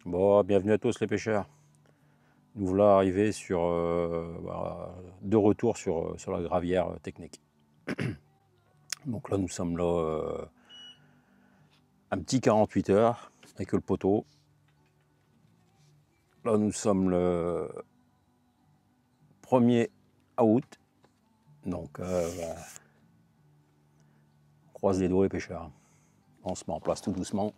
Bon, bienvenue à tous les pêcheurs. Nous voilà arrivés sur de retour sur la gravière technique. Donc là, nous sommes là un petit 48 heures avec le poteau. Là, nous sommes le 1er août. Donc, on croise les doigts les pêcheurs. On se met en place tout doucement.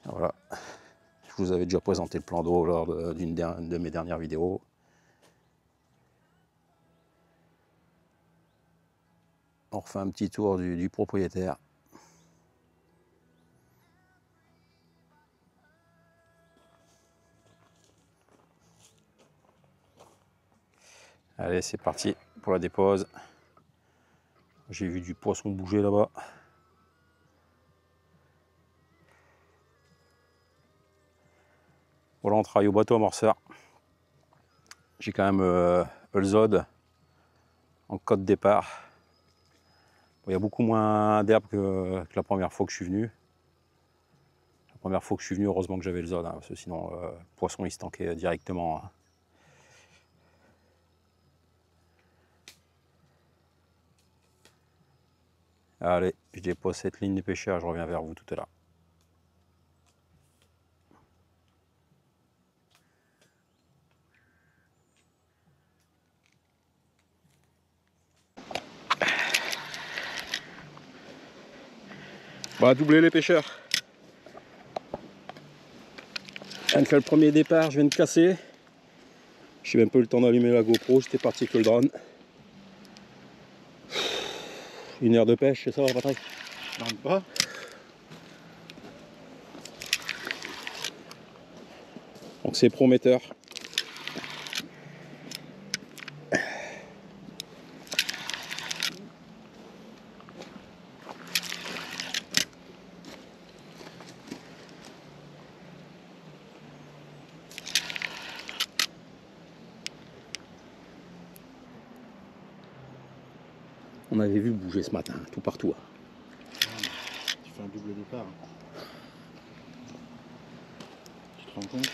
Voilà. Je vous avais déjà présenté le plan d'eau lors d'une de mes dernières vidéos. On refait un petit tour du propriétaire. Allez, c'est parti pour la dépose. J'ai vu du poisson bouger là-bas. Voilà, on travaille au bateau amorceur. J'ai quand même Hulzod en code départ. Bon, il y a beaucoup moins d'herbe que la première fois que je suis venu. La première fois que je suis venu, heureusement que j'avais Hulzod, hein, parce que sinon le poisson il se tankait directement. Hein. Allez, je dépose cette ligne de pêcheur, je reviens vers vous tout à l'heure. On va doubler les pêcheurs. Je viens de faire le premier départ, je viens de casser. J'ai même pas eu le temps d'allumer la GoPro, j'étais parti avec le drone. 1 heure de pêche, c'est ça, Patrick? Non, pas. Donc c'est prometteur. On avait vu bouger ce matin, tout partout. Tu fais un double départ. Tu te rends compte?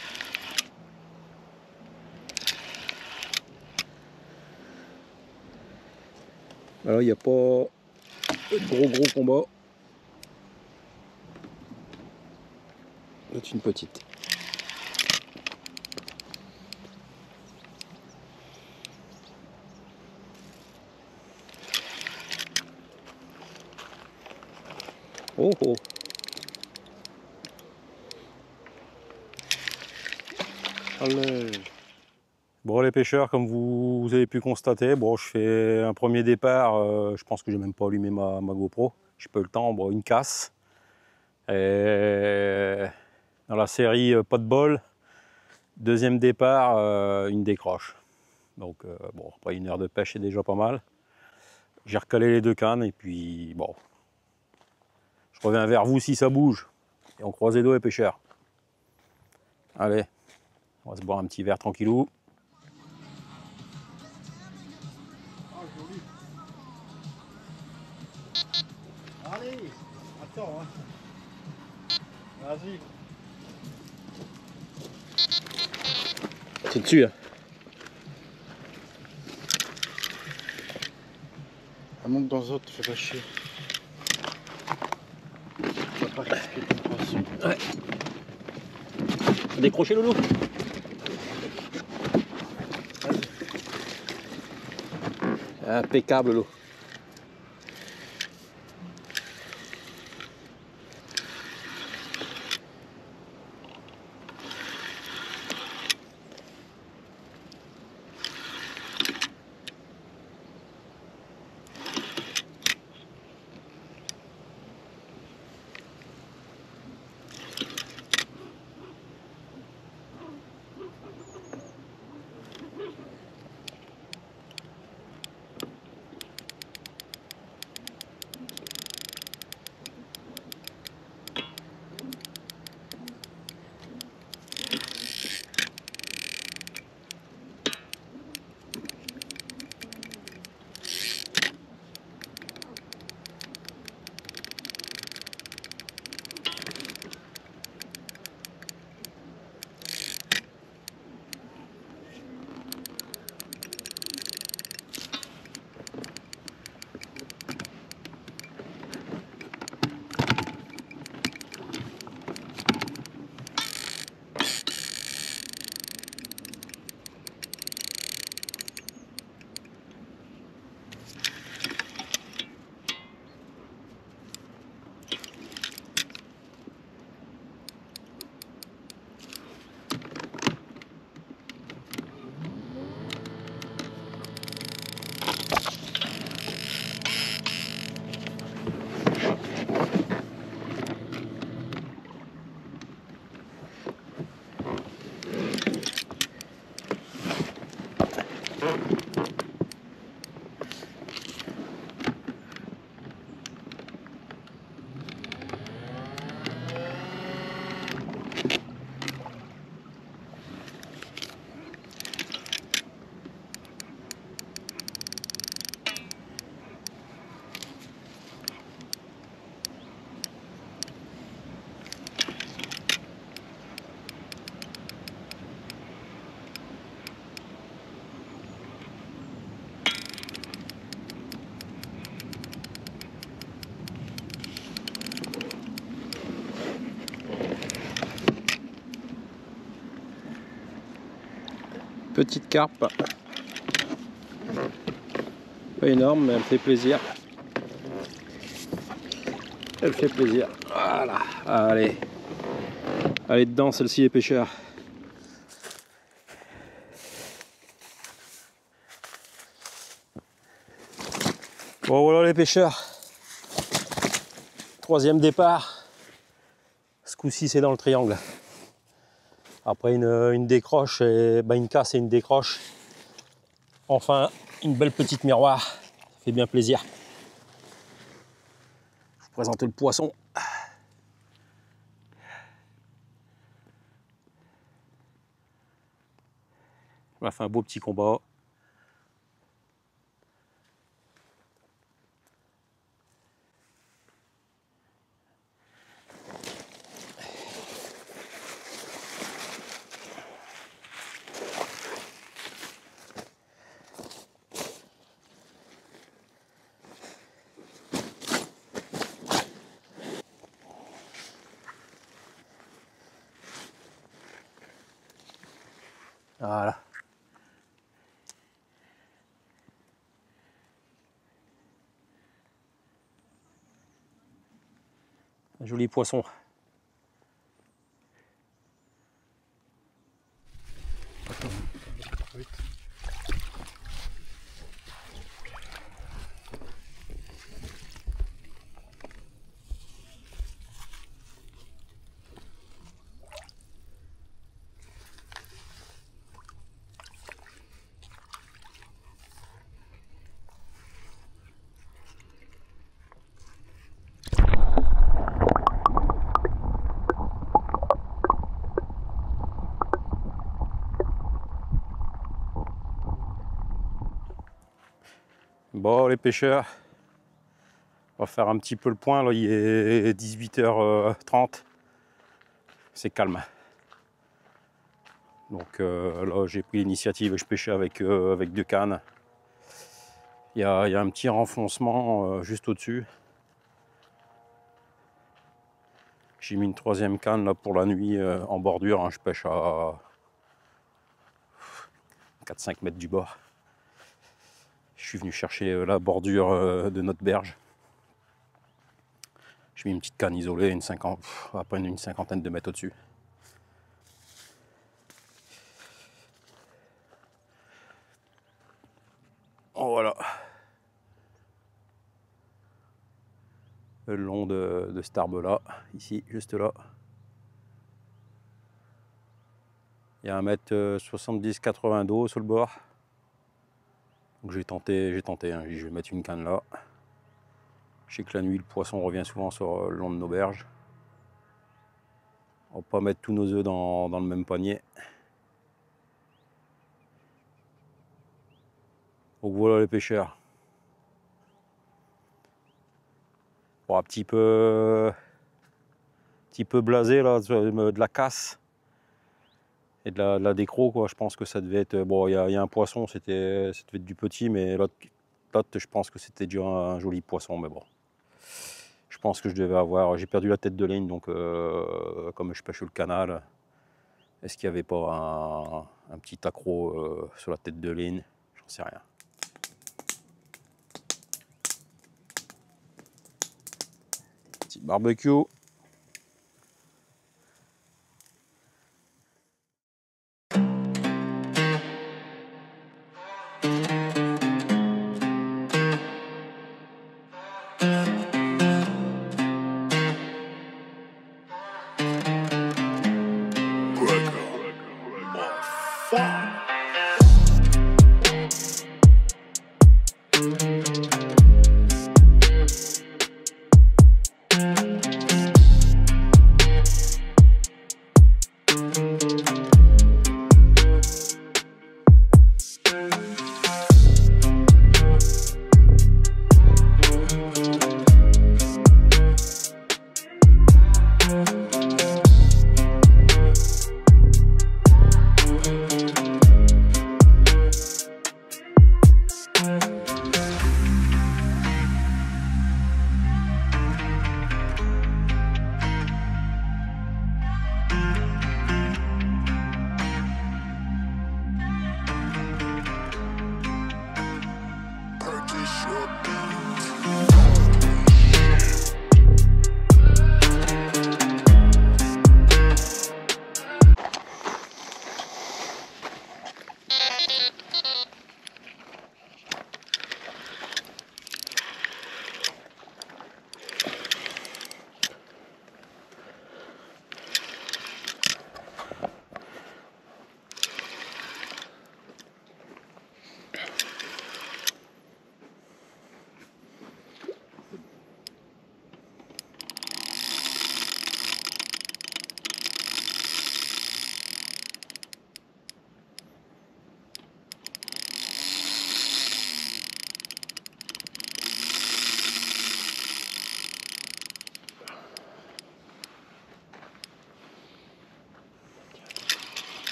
Alors il n'y a pas de gros combat. C'est une petite. Oh oh. Allez. Bon les pêcheurs, comme vous avez pu constater, bon je fais un premier départ, je pense que j'ai même pas allumé ma GoPro, j'ai pas eu le temps, bon une casse. Et dans la série pas de bol, deuxième départ, une décroche. Donc bon, après 1 heure de pêche c'est déjà pas mal. J'ai recalé les 2 cannes et puis bon, je reviens vers vous si ça bouge. Et on croise les doigts les pêcheurs. Allez, on va se boire un petit verre tranquillou. Ah, joli. Allez, attends, hein. Vas-y. C'est dessus, hein. Elle monte dans les autres, fais pas chier. Tu vas pas risquer ton poisson. Ouais. Décroché Loulou. Impeccable l'eau. Petite carpe. Pas énorme, mais elle fait plaisir. Elle fait plaisir. Voilà. Allez. Allez dedans, celle-ci les pêcheurs. Bon voilà les pêcheurs. Troisième départ. Ce coup-ci c'est dans le triangle. Après une décroche, et, une casse et une décroche. Enfin une belle petite miroir. Ça fait bien plaisir. Je vous présente le poisson. On a fait un beau petit combat. Voilà. Un joli poisson. Bon les pêcheurs, on va faire un petit peu le point, là il est 18h30, c'est calme. Donc là j'ai pris l'initiative, je pêchais avec 2 cannes. Il y a un petit renfoncement juste au-dessus. J'ai mis une 3e canne là pour la nuit en bordure, hein, je pêche à 4-5 mètres du bord. Je suis venu chercher la bordure de notre berge. J'ai mis une petite canne isolée, à peine une cinquantaine de mètres au-dessus. Oh, voilà. Le long de cet arbre-là, ici, juste là. Il y a 1,70-80 m d'eau sur le bord. Donc j'ai tenté, hein. Je vais mettre une canne là. Je sais que la nuit, le poisson revient souvent sur le long de nos berges. On va pas mettre tous nos œufs dans le même panier. Donc voilà les pêcheurs. Bon, un petit peu blasé là, de la casse et de la décro quoi. Je pense que ça devait être, bon, il y a un poisson, ça devait être du petit, mais l'autre je pense que c'était déjà un joli poisson, mais bon. Je pense que je devais avoir, j'ai perdu la tête de ligne, donc comme je pêche sur le canal, est-ce qu'il n'y avait pas un petit accroc sur la tête de ligne? J'en sais rien. Petit barbecue.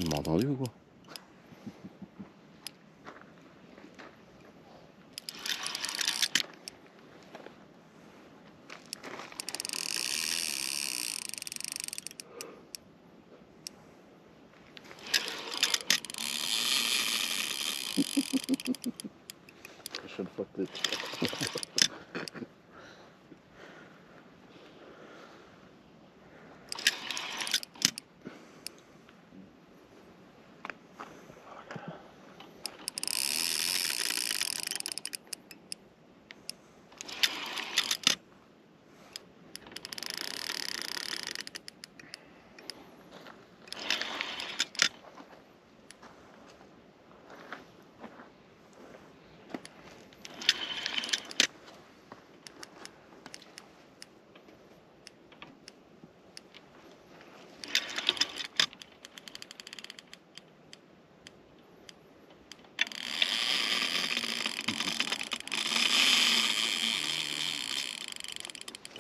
Elle m'a entendu ou quoi? Prochaine fois peut-être.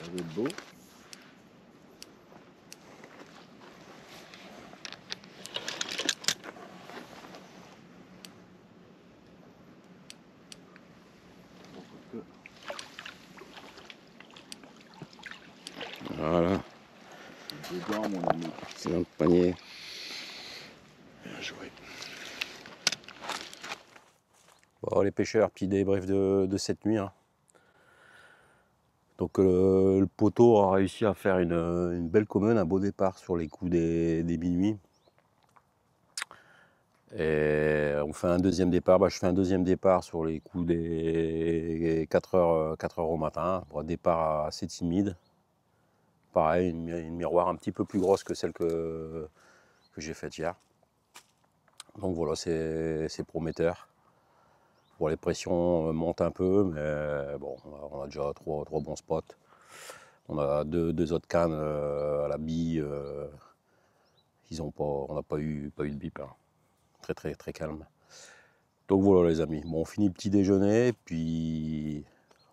Ça va être beau. Voilà, Dedans, mon ami. c'est dans le panier. Bien joué. Bon, les pêcheurs, petit débrief de cette nuit, hein. Donc le poteau a réussi à faire une belle commune, un beau départ sur les coups des minuit. Et on fait un deuxième départ, je fais un deuxième départ sur les coups des 4 heures au matin. Bon, départ assez timide. Pareil, une miroir un petit peu plus grosse que celle que j'ai faite hier. Donc voilà, c'est prometteur. Bon, les pressions montent un peu, mais bon, on a déjà trois bons spots. On a deux autres cannes à la bille. On n'a pas eu de bip, hein. Très calme. Donc voilà les amis, bon, on finit le petit déjeuner, puis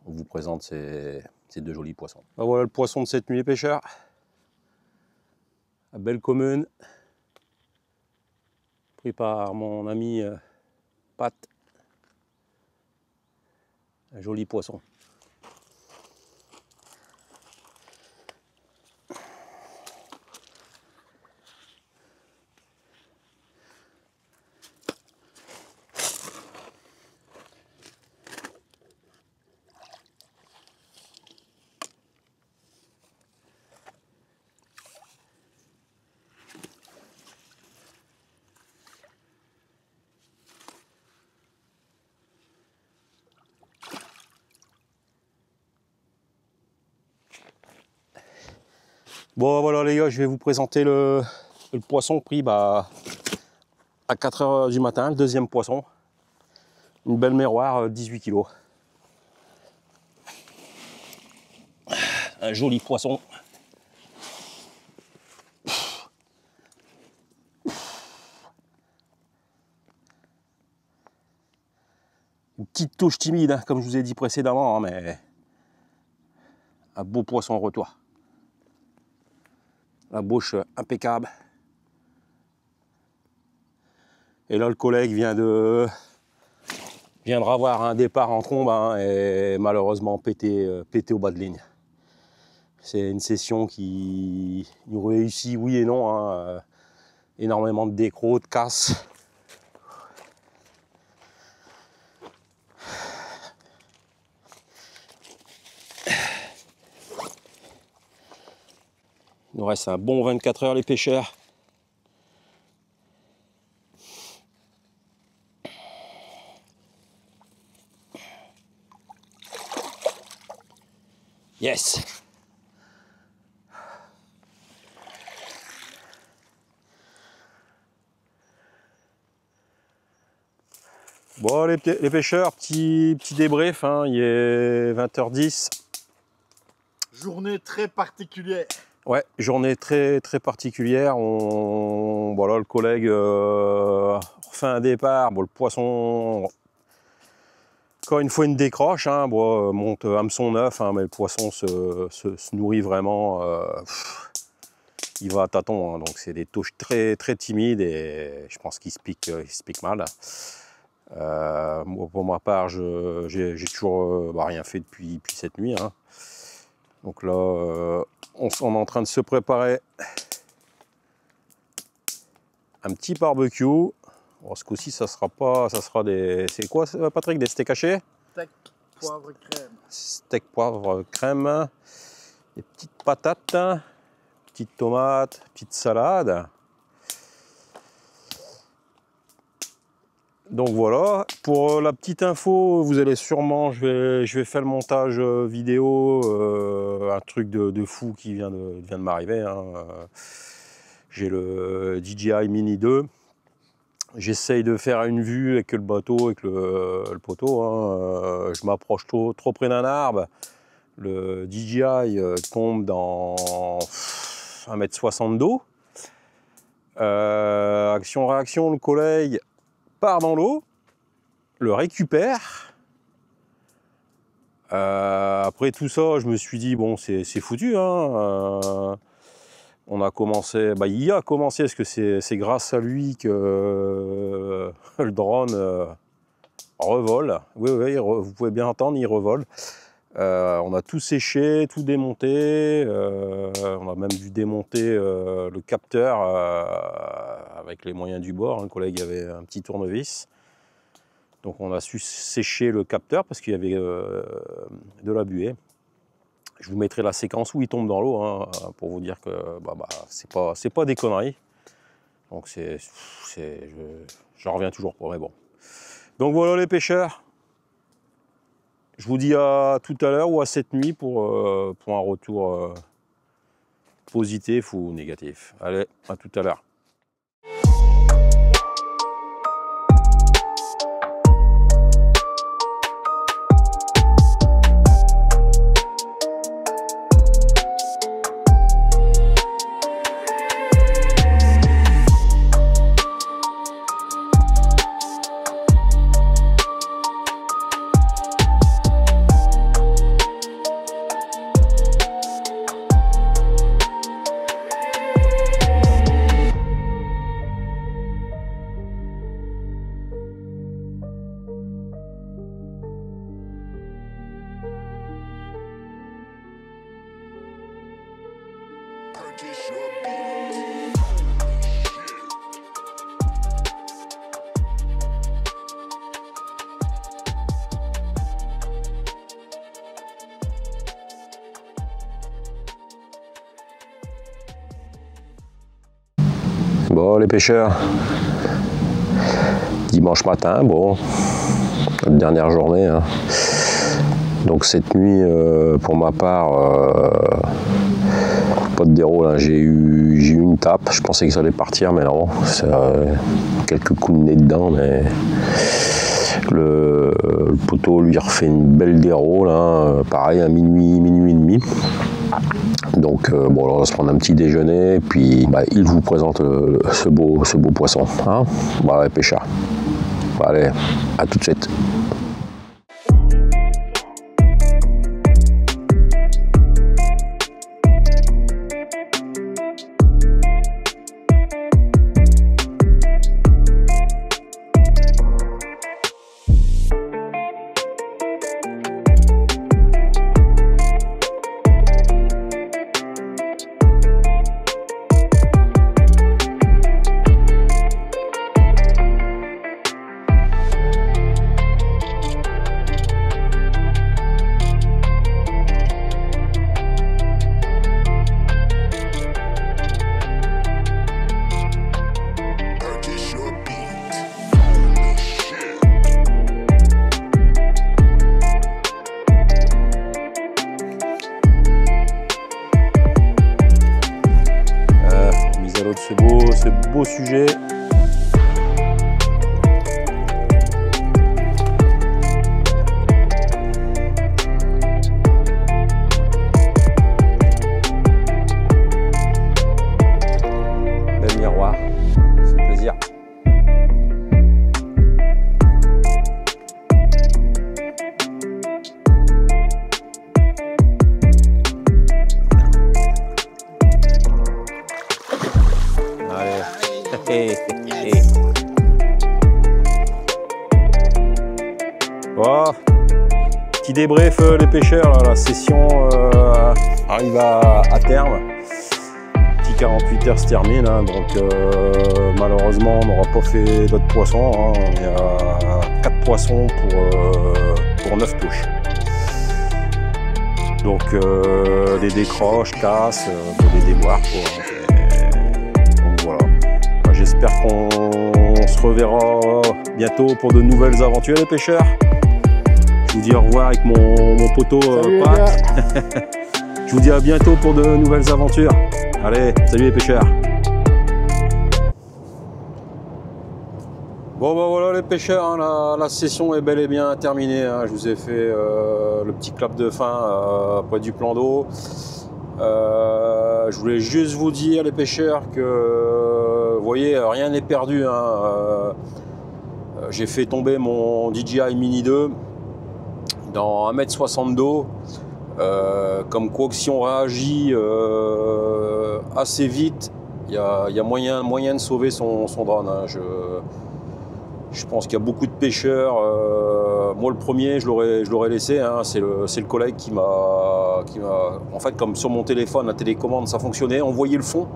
on vous présente ces deux jolis poissons. Ben voilà le poisson de cette nuit les pêcheurs. La belle commune, pris par mon ami Pat. Un joli poisson. Bon voilà les gars, je vais vous présenter le poisson pris à 4 heures du matin, le deuxième poisson. Une belle miroir, 18 kg. Un joli poisson. Une petite touche timide, hein, comme je vous ai dit précédemment, hein, mais un beau poisson en retour. La bouche impeccable. Et là, le collègue vient de avoir un départ en trombe, hein, et malheureusement pété au bas de ligne. C'est une session qui nous réussit, oui et non, hein, énormément de décros, de casses. Il nous reste un bon 24 heures les pêcheurs. Yes. Bon les pêcheurs, petit débrief, hein, il est 20h10. Journée très particulière. Ouais, journée très particulière. Voilà, le collègue refait un départ. Bon, le poisson, encore une fois, une décroche. Hein, bon, monte hameçon neuf, hein, mais le poisson se nourrit vraiment il va à tâtons, hein, donc c'est des touches très timides et je pense qu'il se pique mal. Moi, pour ma part, j'ai toujours rien fait depuis cette nuit, hein. Donc là, on est en train de se préparer un petit barbecue. Bon, ce coup-ci, ça sera des... C'est quoi, Patrick? Des steaks hachés? Steak, poivre, crème. Steak, poivre, crème. Des petites patates, petites tomates, petite salade. Donc voilà, pour la petite info, vous allez sûrement, je vais faire le montage vidéo, un truc de fou qui vient de m'arriver, hein. J'ai le DJI Mini 2. J'essaye de faire une vue avec le bateau, avec le poteau, hein. Je m'approche trop près d'un arbre. Le DJI tombe dans 1,60 m d'eau. Action-réaction, le collègue part dans l'eau, le récupère. Après tout ça, je me suis dit, bon, c'est foutu, hein. On a commencé, il a commencé parce que c'est grâce à lui que le drone revole. Oui, vous pouvez bien entendre, il revole. On a tout séché, tout démonté. On a même dû démonter le capteur avec les moyens du bord. Un collègue avait un petit tournevis. Donc on a su sécher le capteur parce qu'il y avait de la buée. Je vous mettrai la séquence où il tombe dans l'eau, hein, pour vous dire que c'est pas des conneries. Donc j'en reviens toujours pas, mais bon. Donc voilà les pêcheurs. Je vous dis à tout à l'heure ou à cette nuit pour un retour positif ou négatif. Allez, à tout à l'heure. Bon les pêcheurs, dimanche matin, bon, notre dernière journée, hein. Donc cette nuit, pour ma part, pas de déroule, hein. J'ai eu une tape, je pensais que ça allait partir, mais non, quelques coups de nez dedans, mais le poteau lui refait une belle déroule, hein. Pareil à minuit et demi. Donc bon, alors on va se prendre un petit déjeuner et puis il vous présente ce beau poisson, hein. Voilà les pêcheurs. Allez, à tout de suite. Ce beau sujet. Bel miroir, c'est plaisir. Petit débrief les pêcheurs, là, la session arrive à terme. Petit 48 heures se termine, hein, donc malheureusement on n'aura pas fait d'autres poissons. Hein, on est à 4 poissons pour 9 touches. Donc des décroches, casses, des déboires. Donc voilà. J'espère qu'on se reverra bientôt pour de nouvelles aventures les pêcheurs. Je vous dis au revoir avec mon poteau Pat. Je vous dis à bientôt pour de nouvelles aventures. Allez, salut les pêcheurs. Bon bah voilà les pêcheurs, hein, la session est bel et bien terminée. Hein. Je vous ai fait le petit clap de fin près du plan d'eau. Je voulais juste vous dire les pêcheurs que vous voyez, rien n'est perdu. Hein. J'ai fait tomber mon DJI Mini 2 dans 1,60 m d'eau. Comme quoi que si on réagit assez vite, il y a moyen de sauver son drone. Hein. Je pense qu'il y a beaucoup de pêcheurs. Moi le premier, je l'aurais laissé. Hein. C'est le collègue qui m'a. En fait, comme sur mon téléphone, la télécommande, ça fonctionnait. On voyait le fond.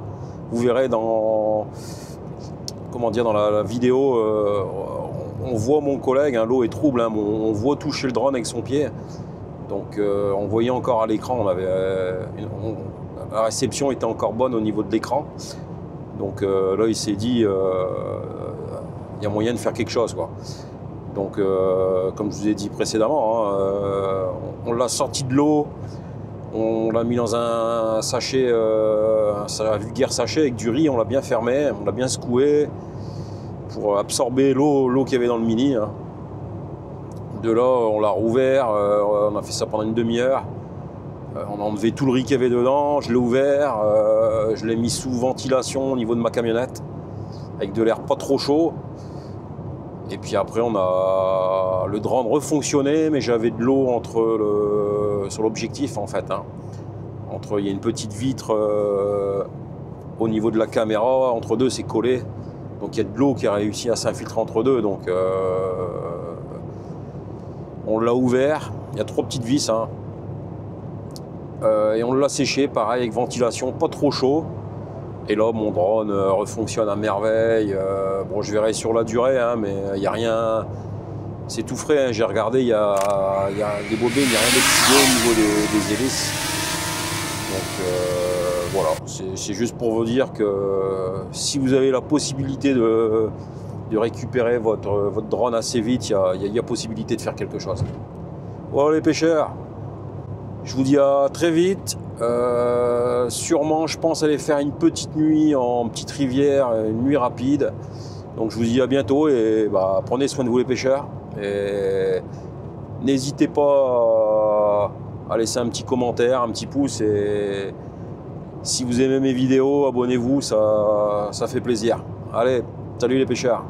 Vous verrez dans la vidéo. On voit mon collègue. Hein, l'eau est trouble. Hein, on voit toucher le drone avec son pied. Donc on voyait encore à l'écran. La réception était encore bonne au niveau de l'écran. Donc là, il s'est dit. Il y a moyen de faire quelque chose, quoi. Donc comme je vous ai dit précédemment, hein, on l'a sorti de l'eau, on l'a mis dans un sachet, un vulgaire sachet avec du riz, on l'a bien fermé, on l'a bien secoué pour absorber l'eau qu'il y avait dans le mini. Hein. De là, on l'a rouvert, on a fait ça pendant une demi-heure. On a enlevé tout le riz qu'il y avait dedans, je l'ai ouvert, je l'ai mis sous ventilation au niveau de ma camionnette avec de l'air pas trop chaud. Et puis après, le drone refonctionnait, mais j'avais de l'eau sur l'objectif en fait. Hein. Il y a une petite vitre au niveau de la caméra, entre deux c'est collé. Donc il y a de l'eau qui a réussi à s'infiltrer entre deux. Donc on l'a ouvert, il y a 3 petites vis. Hein. Et on l'a séché, pareil, avec ventilation, pas trop chaud. Et là, mon drone refonctionne à merveille. Bon, je verrai sur la durée, hein, mais il n'y a rien. C'est tout frais. Hein. J'ai regardé, il y a des bobets, il n'y a rien d'excité au niveau des hélices. Donc voilà, c'est juste pour vous dire que si vous avez la possibilité de récupérer votre drone assez vite, il y a possibilité de faire quelque chose. Voilà les pêcheurs. Je vous dis à très vite. Sûrement, je pense aller faire une petite nuit en petite rivière, une nuit rapide. Donc je vous dis à bientôt et prenez soin de vous les pêcheurs. Et n'hésitez pas à laisser un petit commentaire, un petit pouce. Et si vous aimez mes vidéos, abonnez-vous, ça fait plaisir. Allez, salut les pêcheurs.